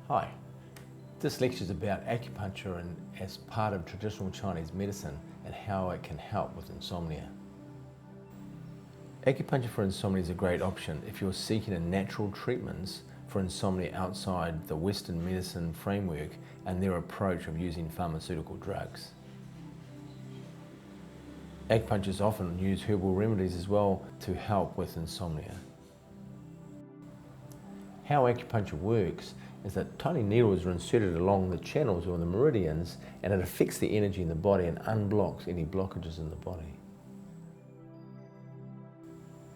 Hi, this lecture is about acupuncture and as part of traditional Chinese medicine and how it can help with insomnia. Acupuncture for insomnia is a great option if you're seeking a natural treatments for insomnia outside the Western medicine framework and their approach of using pharmaceutical drugs. Acupuncturists often use herbal remedies as well to help with insomnia. How acupuncture works is that tiny needles are inserted along the channels or the meridians, and it affects the energy in the body and unblocks any blockages in the body.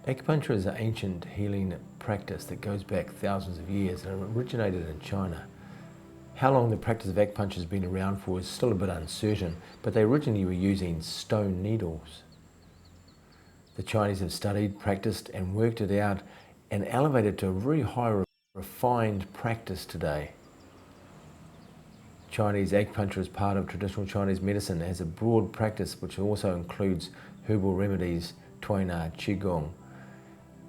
Acupuncture is an ancient healing practice that goes back thousands of years and it originated in China. How long the practice of acupuncture has been around for is still a bit uncertain, but they originally were using stone needles. The Chinese have studied, practiced and worked it out and elevated to a very high refined practice today. Chinese acupuncture is part of traditional Chinese medicine. It has a broad practice which also includes herbal remedies, Tuina, Qigong,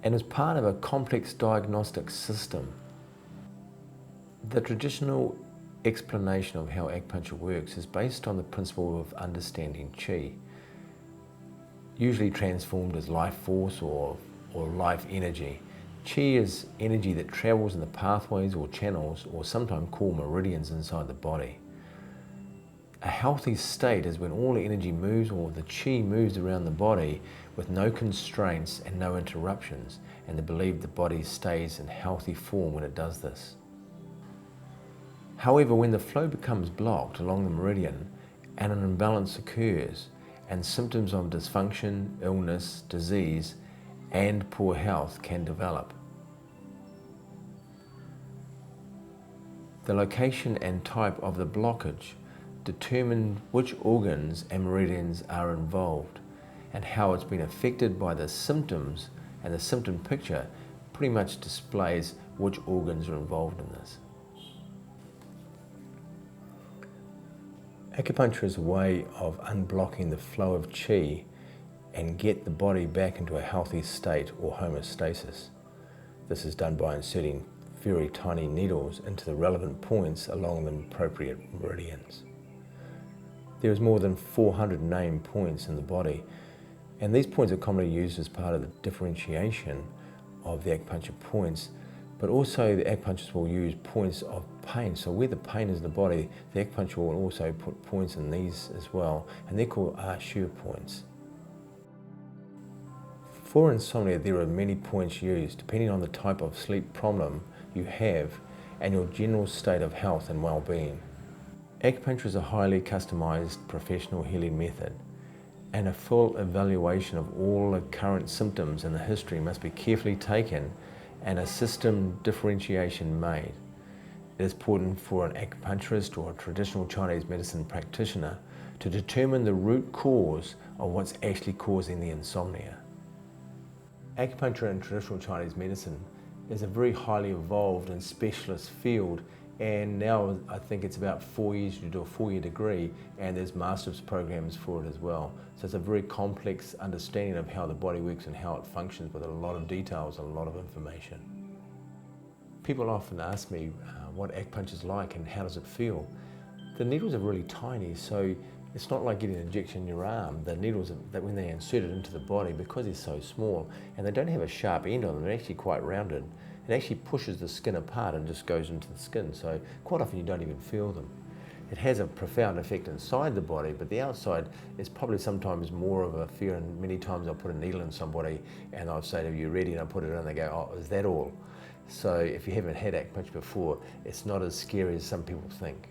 and is part of a complex diagnostic system. The traditional explanation of how acupuncture works is based on the principle of understanding Qi, usually transformed as life force or life energy. Qi is energy that travels in the pathways or channels, or sometimes called meridians, inside the body. A healthy state is when all the energy moves, or the Qi moves around the body with no constraints and no interruptions, and they believe the body stays in healthy form when it does this. However, when the flow becomes blocked along the meridian and an imbalance occurs, and symptoms of dysfunction, illness, disease, and poor health can develop. The location and type of the blockage determine which organs and meridians are involved, and how it's been affected by the symptoms, and the symptom picture pretty much displays which organs are involved in this. Acupuncture is a way of unblocking the flow of Qi and get the body back into a healthy state or homeostasis. This is done by inserting very tiny needles into the relevant points along the appropriate meridians. There is more than 400 named points in the body, and these points are commonly used as part of the differentiation of the acupuncture points, but also the acupuncturist will use points of pain. So where the pain is in the body, the acupuncture will also put points in these as well, and they're called Acupressure points. For insomnia, there are many points used depending on the type of sleep problem you have and your general state of health and well-being. Acupuncture is a highly customized professional healing method, and a full evaluation of all the current symptoms and the history must be carefully taken and a system differentiation made. It is important for an acupuncturist or a traditional Chinese medicine practitioner to determine the root cause of what's actually causing the insomnia. Acupuncture in traditional Chinese medicine is a very highly evolved and specialist field, and now I think it's about 4 years to do a 4-year degree, and there's master's programs for it as well. So it's a very complex understanding of how the body works and how it functions, with a lot of details and a lot of information. People often ask me what acupuncture is like and how does it feel. The needles are really tiny, so it's not like getting an injection in your arm. The needles, when they insert it into the body, because they're so small and they don't have a sharp end on them, they're actually quite rounded. It actually pushes the skin apart and just goes into the skin, so quite often you don't even feel them. It has a profound effect inside the body, but the outside is probably sometimes more of a fear, and many times I'll put a needle in somebody and I'll say, "Are you ready?" and I'll put it in and they go, "Oh, is that all?" So if you haven't had acupuncture before, it's not as scary as some people think.